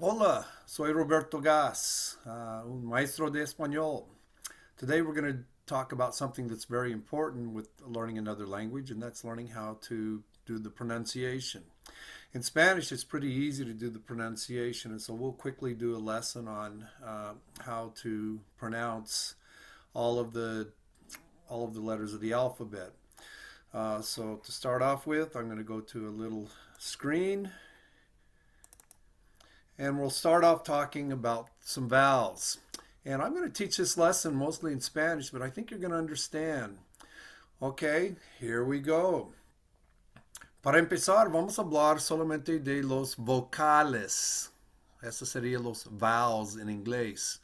Hola, soy Roberto Gas, un maestro de español. Today we're going to talk about something that's very important with learning another language, and that's learning how to do the pronunciation. In Spanish, it's pretty easy to do the pronunciation, and so we'll quickly do a lesson on how to pronounce all of the all of the letters of the alphabet. So to start off with, I'm going to go to a little screen and we'll start off talking about some vowels. And I'm going to teach this lesson mostly in Spanish, but I think you're going to understand. Okay, here we go. Para empezar, vamos a hablar solamente de los vocales. Esos serían los vowels en inglés.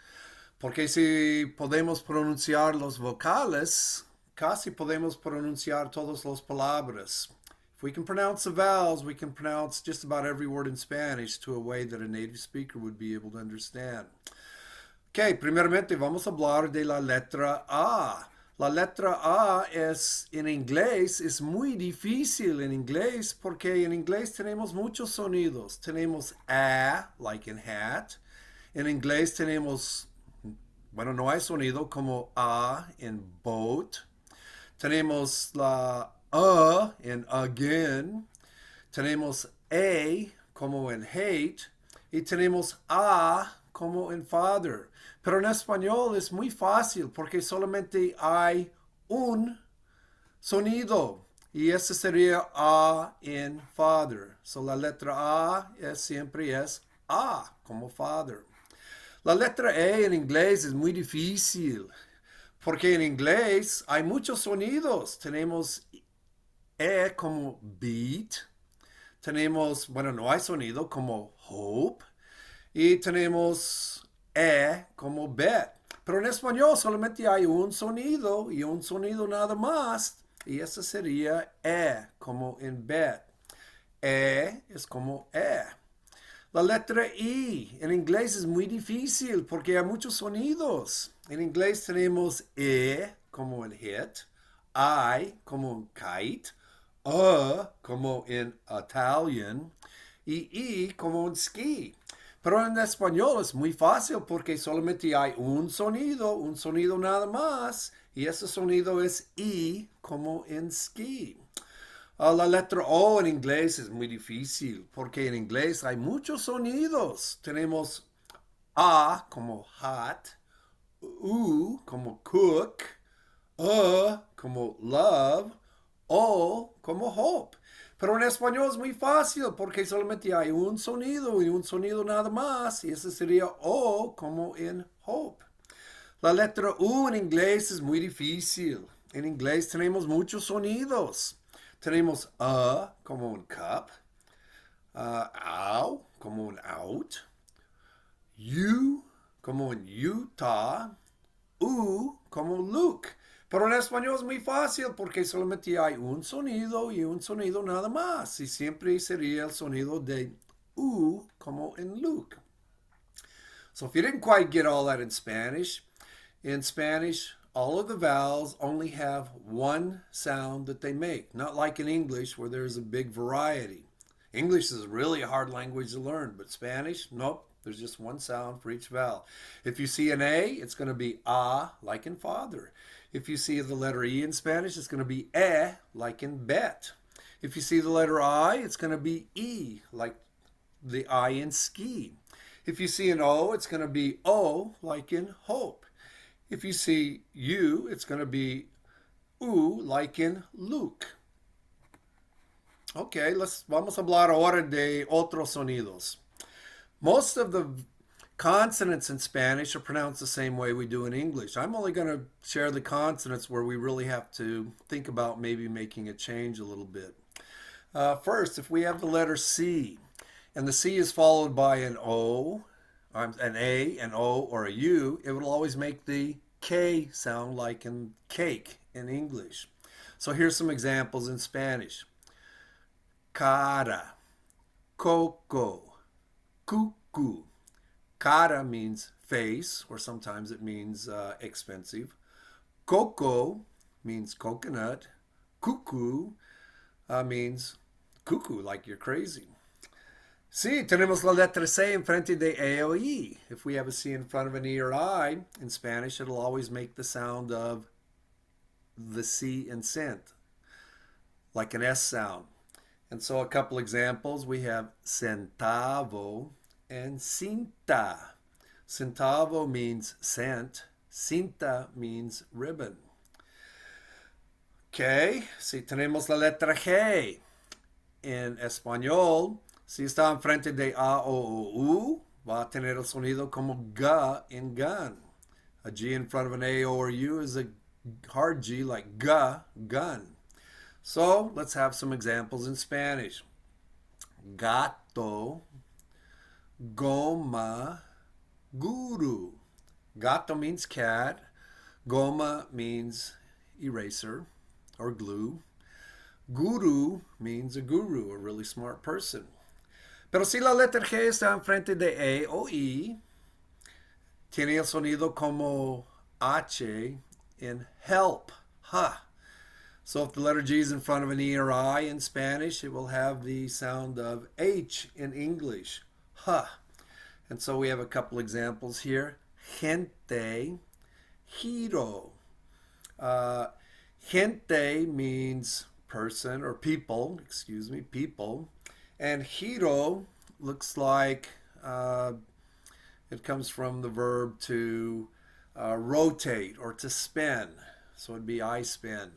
Porque si podemos pronunciar los vocales, casi podemos pronunciar todas las palabras. If we can pronounce the vowels, we can pronounce just about every word in Spanish to a way that a native speaker would be able to understand. Ok, primeramente vamos a hablar de la letra A. La letra A en inglés es muy difícil en inglés porque en inglés tenemos muchos sonidos. Tenemos A, like in hat. En inglés tenemos, bueno, no hay sonido como A en boat. Tenemos la en again. Tenemos A como en hate. Y tenemos A como en father. Pero en español es muy fácil porque solamente hay un sonido. Y ese sería A en father. So la letra A siempre es A como father. La letra E en inglés es muy difícil porque en inglés hay muchos sonidos. Tenemos E como beat. Tenemos, bueno, no hay sonido como hope. Y tenemos E como bet. Pero en español solamente hay un sonido y un sonido nada más. Y ese sería E como en bet. E es como E. La letra I en inglés es muy difícil porque hay muchos sonidos. En inglés tenemos E como en hit, I como en kite, como en Italian y I como en ski. Pero en español es muy fácil porque solamente hay un sonido nada más. Y ese sonido es I como en ski. La letra O en inglés es muy difícil porque en inglés hay muchos sonidos. Tenemos A como hot, U como cook, como love, O como hope. Pero en español es muy fácil porque solamente hay un sonido y un sonido nada más. Y ese sería O como en hope. La letra U en inglés es muy difícil. En inglés tenemos muchos sonidos. Tenemos A como un cup, ow como un out, U como en Utah, U como Luke. Pero en español es muy fácil porque solamente hay un sonido y un sonido nada más. Y siempre sería el sonido de U como en Luke. So if you didn't quite get all that in Spanish, all of the vowels only have one sound that they make, not like in English where there's a big variety. English is really a hard language to learn, but Spanish, nope, there's just one sound for each vowel. If you see an A, it's going to be A, like in father. If you see the letter E in Spanish, it's going to be E, like in bet. If you see the letter I, it's going to be E, like the I in ski. If you see an O, it's going to be O, like in hope. If you see U, it's going to be U, like in Luke. Okay, vamos a hablar ahora de otros sonidos. Most of the consonants in Spanish are pronounced the same way we do in English. I'm only going to share the consonants where we really have to think about maybe making a change a little bit. First, if we have the letter C, and the C is followed by an O, an A, an O, or a U, it will always make the K sound like in cake in English. So here's some examples in Spanish. Cara, coco, cuckoo. Cara means face, or sometimes it means expensive. Coco means coconut. Cuckoo means cuckoo, like you're crazy. Sí, tenemos la letra C enfrente de A o E. If we have a C in front of an E or I, in Spanish, it'll always make the sound of the C in scent, like an S sound. And so a couple examples, we have centavo and cinta. Centavo means cent. Cinta means ribbon. Okay, si tenemos la letra G en español, si está enfrente de A o U, va a tener el sonido como G in gun. A G in front of an A or U is a hard G like G, gun. So let's have some examples in Spanish. Gato, goma, guru. Gato means cat. Goma means eraser or glue. Guru means a guru, a really smart person. Pero si la letra G está enfrente de E o I, tiene el sonido como H in help. Ha. So if the letter G is in front of an E or I in Spanish, it will have the sound of H in English. Ha. And so we have a couple examples here. Gente, giro. Gente means person or people, people. And giro looks like it comes from the verb to rotate or to spin. So it'd be I spin.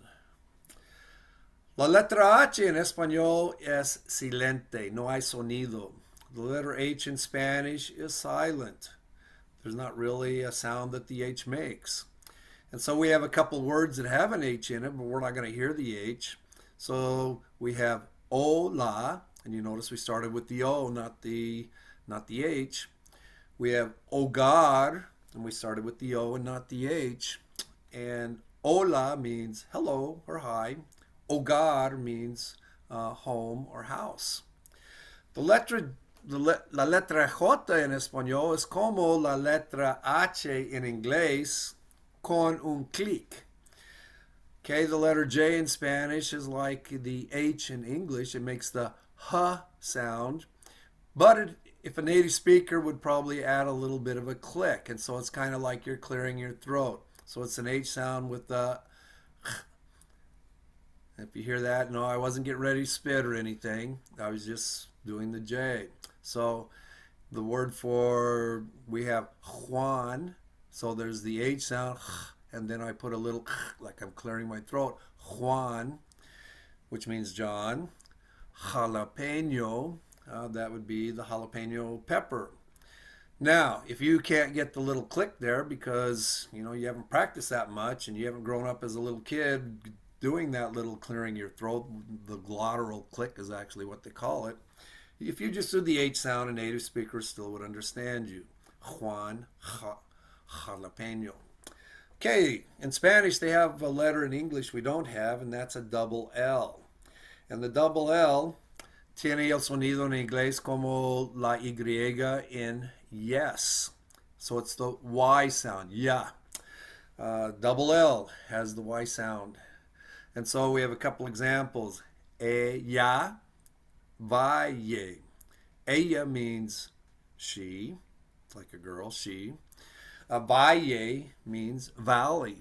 La letra H en español es silente, no hay sonido. The letter H in Spanish is silent. There's not really a sound that the H makes. And so we have a couple words that have an H in it, but we're not going to hear the H. So we have hola, and you notice we started with the O, not the H. We have hogar, and we started with the O and not the H. And hola means hello or hi. Hogar means home or house. La letra J en español es como la letra H en inglés con un clic. Okay, the letter J in Spanish is like the H in English. It makes the H sound, but if a native speaker would probably add a little bit of a click, and so it's kind of like you're clearing your throat. So it's an H sound with the if you hear that, no, I wasn't getting ready to spit or anything. I was just doing the J. So the word for, we have Juan. So there's the H sound, and then I put a little, like I'm clearing my throat. Juan, which means John. Jalapeno, that would be the jalapeno pepper. Now, if you can't get the little click there because, you haven't practiced that much and you haven't grown up as a little kid doing that little clearing your throat, the glottal click is actually what they call it. If you just do the H sound, a native speaker still would understand you. Juan, jalapeno. Okay, in Spanish they have a letter in English we don't have, and that's a double L. And the double L tiene el sonido en inglés como la Y in yes. So it's the Y sound, yeah. Double L has the Y sound. And so we have a couple examples. Ella valle. Ella means she, like a girl, she. Valle means valley.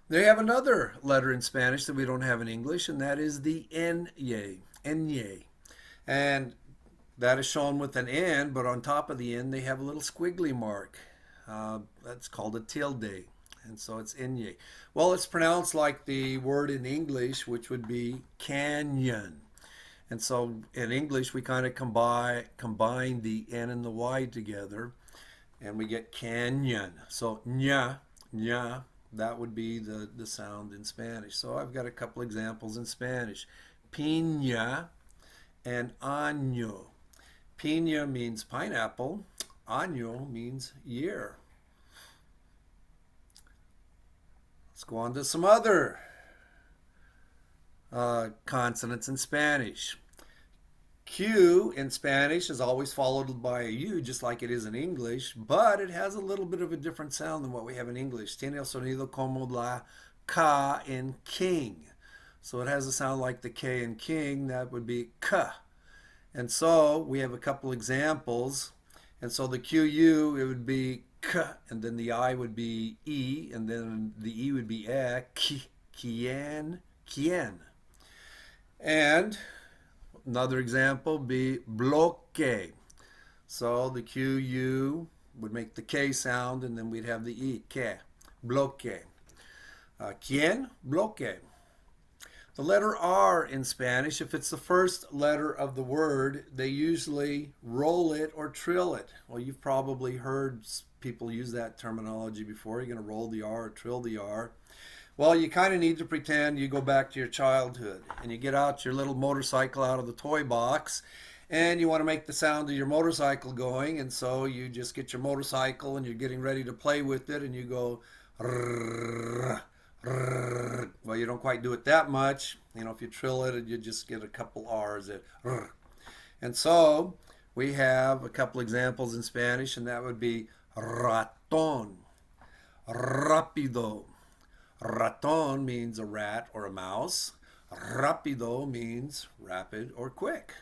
They have another letter in Spanish that we don't have in English, and that is the Nye. Nye. And that is shown with an N, but on top of the N they have a little squiggly mark. That's called a tilde. And so it's Nye. Well, it's pronounced like the word in English, which would be canyon. And so in English, we kind of combine the N and the Y together, and we get canyon. So nya, nya, that would be the sound in Spanish. So I've got a couple examples in Spanish. Piña and año. Piña means pineapple. Año means year. Let's go on to some other consonants in Spanish. Q in Spanish is always followed by a U, just like it is in English, but it has a little bit of a different sound than what we have in English. Tiene el sonido como la K in king. So it has a sound like the K in king, that would be K. And so we have a couple examples. And so the QU, it would be K, and then the I would be E, and then the E would be E, Kien, Kien. And another example be bloque. So the QU would make the K sound, and then we'd have the E, que, bloque. Quien, bloque. The letter R in Spanish, if it's the first letter of the word, they usually roll it or trill it. Well, you've probably heard people use that terminology before. You're going to roll the R or trill the R. Well, you kind of need to pretend you go back to your childhood and you get out your little motorcycle out of the toy box and you want to make the sound of your motorcycle going, and so you just get your motorcycle and you're getting ready to play with it and you go rrr, rrr. Well, you don't quite do it that much. You know, if you trill it, you just get a couple R's at rrr. And so we have a couple examples in Spanish, and that would be raton, rapido. Raton means a rat or a mouse. Rapido means rapid or quick.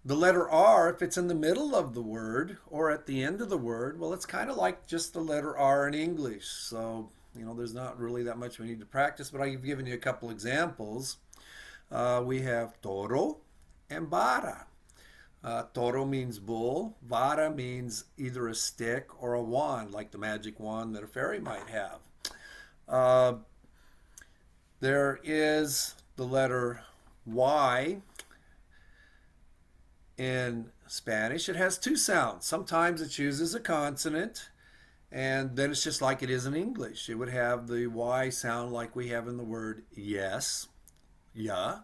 The letter R, if it's in the middle of the word or at the end of the word, well, it's kind of like just the letter R in English. So, you know, there's not really that much we need to practice, but I've given you a couple examples. We have toro and vara. Toro means bull. Vara means either a stick or a wand, like the magic wand that a fairy might have. There is the letter Y in Spanish. It has two sounds. Sometimes it uses a consonant, and then it's just like it is in English. It would have the Y sound like we have in the word yes, yeah.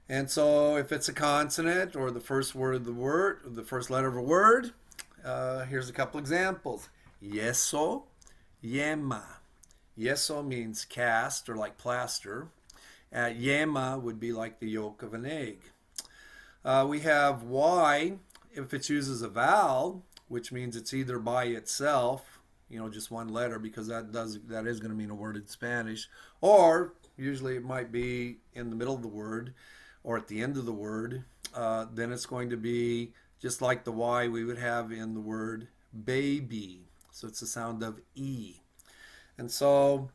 And so if it's a consonant or the first word of the word, the first letter of a word, here's a couple examples. Yeso, yema. Yeso means cast or like plaster. Yema would be like the yolk of an egg. We have Y if it uses a vowel, which means it's either by itself, you know, just one letter, because that is going to mean a word in Spanish, or usually it might be in the middle of the word or at the end of the word. Then it's going to be just like the Y we would have in the word baby. So it's the sound of E. And so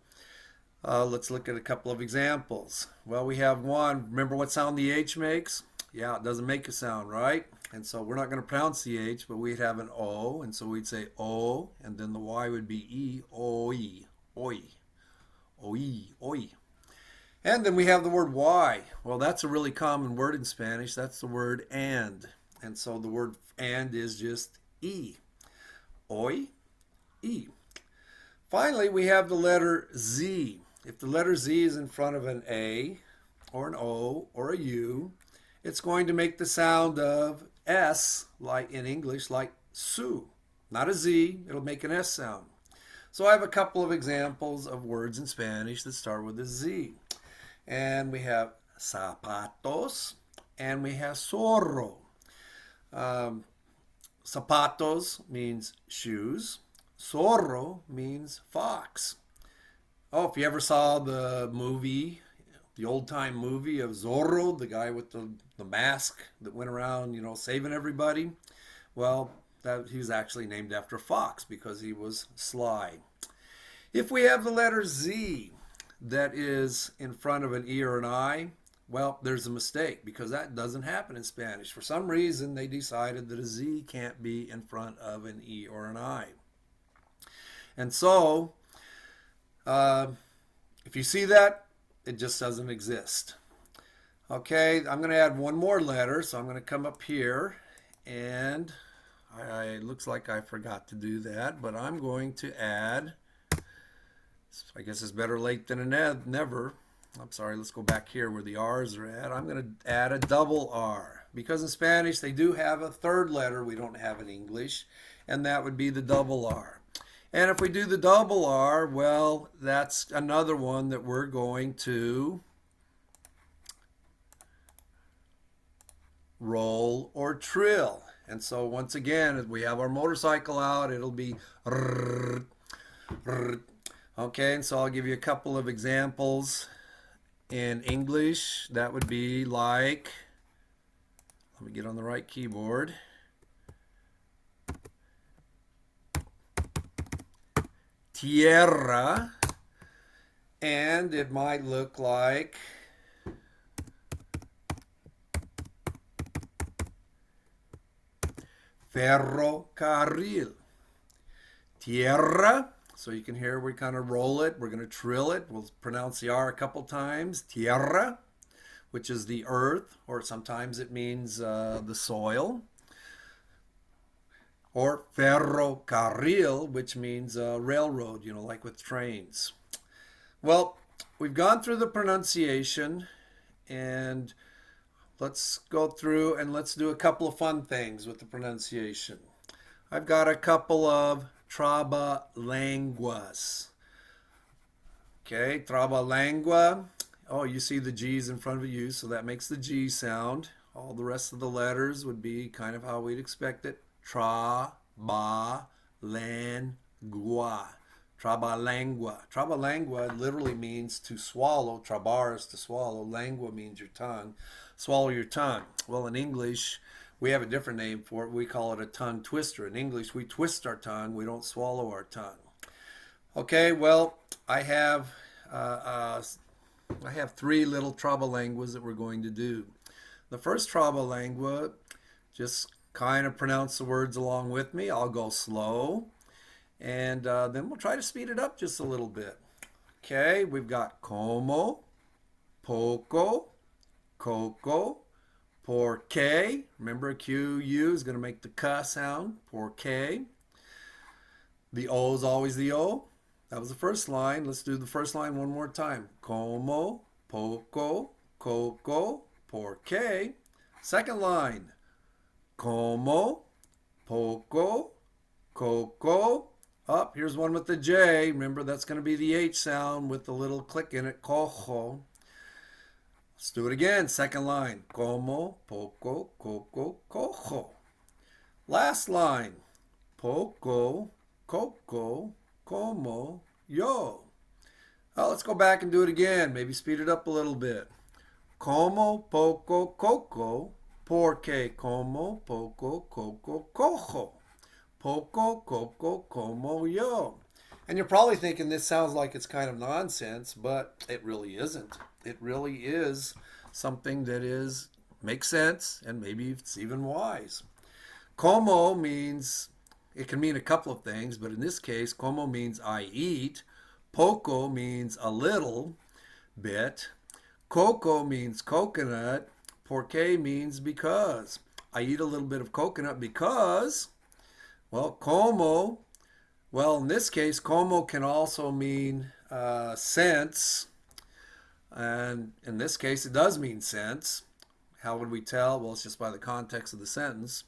let's look at a couple of examples. Well, we have one. Remember what sound the H makes? Yeah, it doesn't make a sound, right? And so we're not going to pronounce the H, but we'd have an O, and so we'd say O, and then the Y would be E, oi, oi, oi, oi. And then we have the word Y. Well, that's a really common word in Spanish. That's the word and. And so the word and is just E. Oi, E. Finally, we have the letter Z. If the letter Z is in front of an A or an O or a U, it's going to make the sound of S, like in English, like su. Not a Z, it'll make an S sound. So I have a couple of examples of words in Spanish that start with a Z. And we have zapatos and we have zorro. Zapatos means shoes. Zorro means fox. Oh, if you ever saw the movie, the old-time movie of Zorro, the guy with the mask that went around, you know, saving everybody, well, he was actually named after a fox because he was sly. If we have the letter Z that is in front of an E or an I, well, there's a mistake because that doesn't happen in Spanish. For some reason, they decided that a Z can't be in front of an E or an I. And so, if you see that, it just doesn't exist. Okay, I'm going to add one more letter, so I'm going to come up here, and it looks like I forgot to do that, but I'm going to add, I guess it's better late than never. I'm sorry, let's go back here where the R's are at. I'm going to add a double R, because in Spanish they do have a third letter we don't have in English, and that would be the double R. And if we do the double R, well, that's another one that we're going to roll or trill. And so once again, if we have our motorcycle out, it'll be rrr, rrr. Okay, and so I'll give you a couple of examples in English. That would be like, Let me get on the right keyboard. Tierra. And it might look like ferrocarril. Tierra. So you can hear we kind of roll it. We're going to trill it. We'll pronounce the R a couple times. Tierra, which is the earth, or sometimes it means the soil. Or ferrocarril, which means railroad, like with trains. Well, we've gone through the pronunciation, and let's go through and let's do a couple of fun things with the pronunciation. I've got a couple of trabalenguas. Okay, trabalengua. Oh, you see the G's in front of you, so that makes the G sound. All the rest of the letters would be kind of how we'd expect it. Trabalengua. Trabalengua. Trabalengua literally means to swallow. Trabar is to swallow. Lengua means your tongue. Swallow your tongue. Well, in English, we have a different name for it. We call it a tongue twister. In English, we twist our tongue. We don't swallow our tongue. Okay, well, I have three little trabalenguas that we're going to do. The first trabalengua, just kind of pronounce the words along with me. I'll go slow. And then we'll try to speed it up just a little bit. Okay, we've got como, poco, coco, porque. Remember, Q-U is going to make the K sound. Porque. The O is always the O. That was the first line. Let's do the first line one more time. Como, poco, coco, porque. Second line. Como, poco, coco. Up, here's one with the J. Remember, that's going to be the H sound with the little click in it. Cojo. Let's do it again. Second line. Como, poco, coco, cojo. Last line. Poco, coco, como, yo. Now let's go back and do it again. Maybe speed it up a little bit. Como, poco, coco, porque como, poco, coco, cojo. Poco, coco, como yo. And you're probably thinking this sounds like it's kind of nonsense, but it really isn't. It really is something that makes sense, and maybe it's even wise. Como means, it can mean a couple of things, but in this case, como means I eat. Poco means a little bit. Coco means coconut. Porque means because. I eat a little bit of coconut because... Well, como, in this case, como can also mean sense. And in this case, it does mean sense. How would we tell? Well, it's just by the context of the sentence.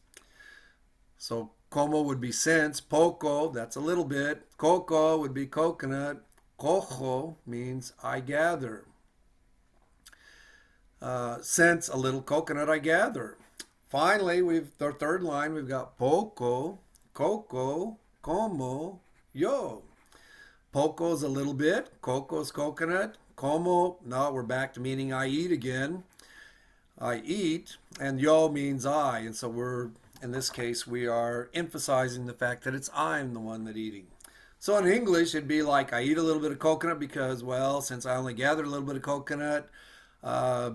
So, como would be sense. Poco, that's a little bit. Coco would be coconut. Cojo means I gather. Sense, a little coconut I gather. Finally, the third line, we've got poco, coco, como, yo. Poco's a little bit. Coco's coconut. Como, now we're back to meaning I eat again. I eat. And yo means I. And so in this case, we are emphasizing the fact that it's I'm the one that eating. So in English, it'd be like I eat a little bit of coconut because, well, since I only gathered a little bit of coconut, a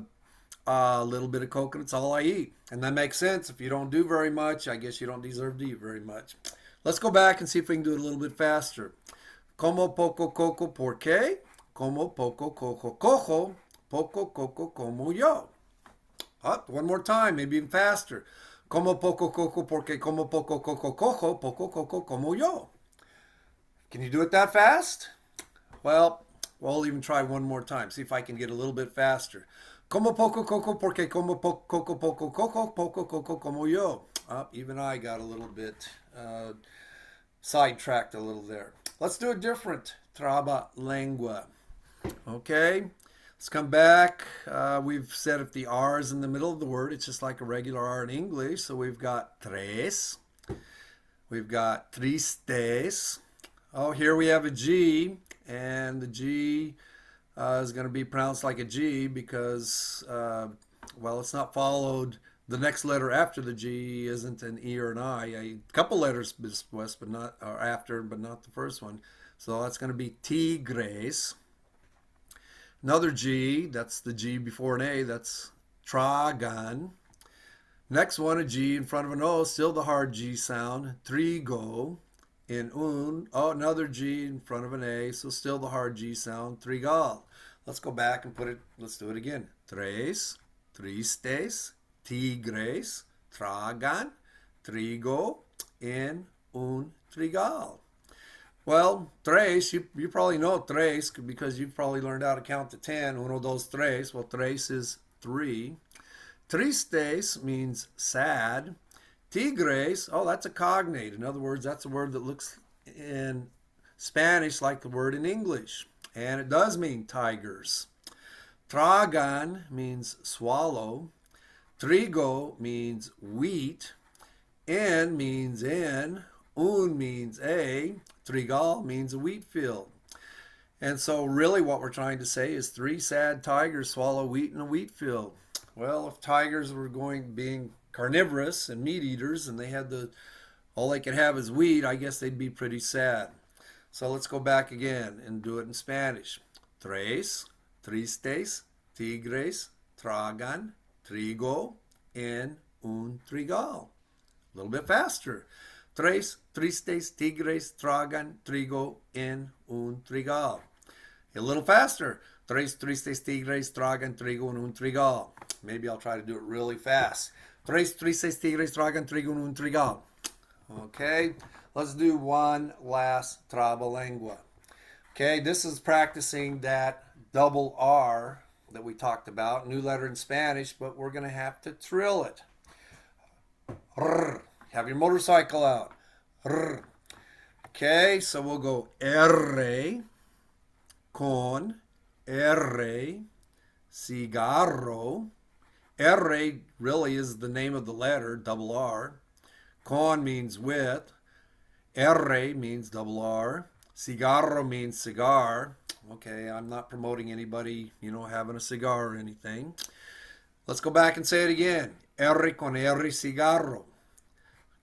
little bit of coconut's all I eat. And that makes sense. If you don't do very much, I guess you don't deserve to eat very much. Let's go back and see if we can do it a little bit faster. Como poco coco porque, como poco coco cojo, poco coco como yo. Up, one more time, maybe even faster. Como poco coco porque como poco coco cojo, poco coco como yo. Can you do it that fast? Well, we'll even try one more time. See if I can get a little bit faster. Como poco coco porque como poco coco poco coco poco coco como yo. Even I got a little bit sidetracked a little there. Let's do a different trabalengua. Okay, let's come back. We've said if the R is in the middle of the word, it's just like a regular R in English. So we've got tres. We've got tristes. Oh, here we have a G, and the G is going to be pronounced like a G because, well, it's not followed the next letter after the G isn't an E or an I. A couple letters west, but not or after, but not the first one. So that's going to be tigres. Another G, that's the G before an A, that's tragan. Next one, a G in front of an O, still the hard G sound, trigo. In un, oh, another G in front of an A, so still the hard G sound, trigal. Let's go back and put it, let's do it again. Tres, tristes, tigres, tragan, trigo, in un, trigal. Well, tres, you probably know tres because you've probably learned how to count to 10. Uno, dos, tres. Well, tres is 3. Tristes means sad. Tigres, oh, that's a cognate. In other words, that's a word that looks in Spanish like the word in English. And it does mean tigers. Tragan means swallow. Trigo means wheat. En means in. Un means a. Trigal means a wheat field. And so really what we're trying to say is 3 sad tigers swallow wheat in a wheat field. Well, if tigers were being carnivorous and meat eaters and they had all they could have is wheat, I guess they'd be pretty sad. So let's go back again and do it in Spanish. Tres, tristes, tigres, tragan, trigo, en un trigal. A little bit faster. Tres, tristes, tigres, tragan, trigo, en un trigal. A little faster. Tres, tristes, tigres, tragan, trigo, en un trigal. Maybe I'll try to do it really fast. Tres, tristes, tigres, tragan, trigo, en un trigal. Okay, let's do one last trabalengua. Okay, this is practicing that double R that we talked about, new letter in Spanish, but we're going to have to trill it. R. Have your motorcycle out. R. Okay, so we'll go R con R, cigarro. R really is the name of the letter, double R. Con means with. R means double R. Cigarro means cigar. Okay, I'm not promoting anybody, having a cigar or anything. Let's go back and say it again. R con R, cigarro.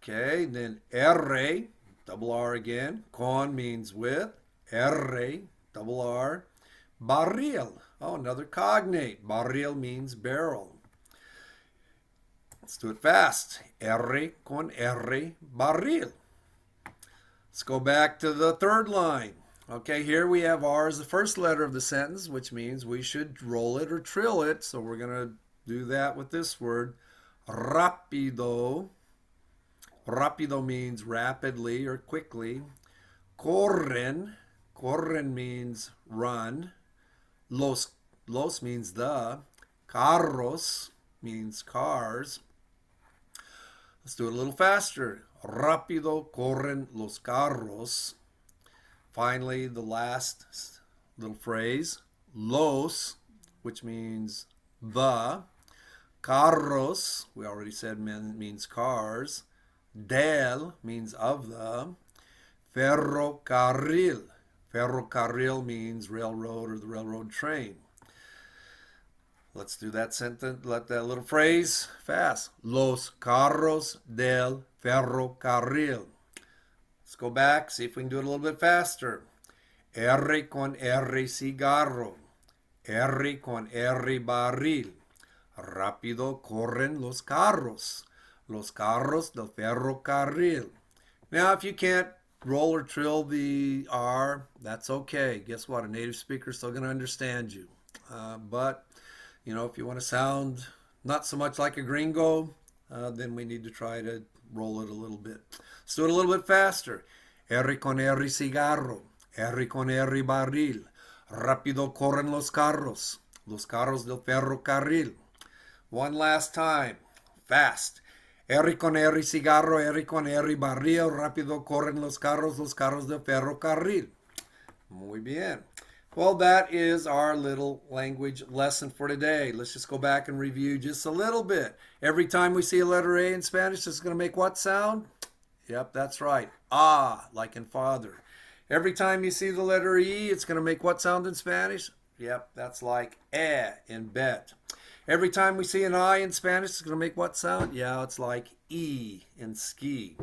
Okay, then R, double R again. Con means with. R, double R. Barril. Oh, another cognate. Barril means barrel. Let's do it fast. R con R, barril. Let's go back to the third line. Okay, here we have R as the first letter of the sentence, which means we should roll it or trill it. So we're going to do that with this word. Rapido. Rapido means rapidly or quickly. Corren. Corren means run. Los means the. Carros means cars. Let's do it a little faster. Rápido corren los carros. Finally, the last little phrase. Los, which means the. Carros, we already said means cars. Del means of the. Ferrocarril. Ferrocarril means railroad or the railroad train. Let's do that sentence, let that little phrase fast. Los carros del ferrocarril. Let's go back, see if we can do it a little bit faster. R con R, cigarro. R con R, barril. Rápido corren los carros. Los carros del ferrocarril. Now, if you can't roll or trill the R, that's okay. Guess what? A native speaker is still going to understand you. But if you want to sound not so much like a gringo, then we need to try to roll it a little bit. Let's do it a little bit faster. R con R, cigarro. R con R, barril. Rápido corren los carros. Los carros del ferrocarril. One last time. Fast. R con R, cigarro. R con R, barril. Rápido corren los carros del ferrocarril. Muy bien. Well, that is our little language lesson for today. Let's just go back and review just a little bit. Every time we see a letter A in Spanish, it's going to make what sound? Yep, that's right. Ah, like in father. Every time you see the letter E, it's going to make what sound in Spanish? Yep, that's like in bet. Every time we see an I in Spanish, it's going to make what sound? Yeah, it's like E in ski.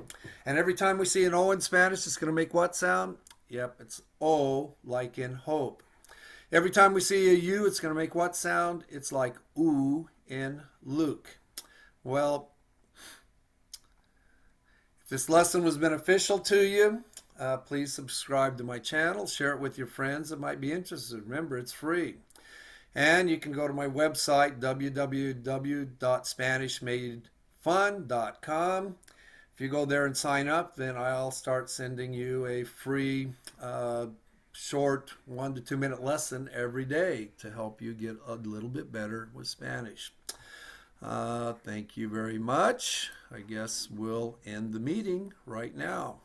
And every time we see an O in Spanish, it's going to make what sound? Yep, it's O, like in hope. Every time we see a U, it's going to make what sound? It's like oo in Luke. Well, if this lesson was beneficial to you, please subscribe to my channel. Share it with your friends that might be interested. Remember, it's free. And you can go to my website, www.spanishmadefun.com. If you go there and sign up, then I'll start sending you a free short 1 to 2 minute lesson every day to help you get a little bit better with Spanish. Thank you very much. I guess we'll end the meeting right now.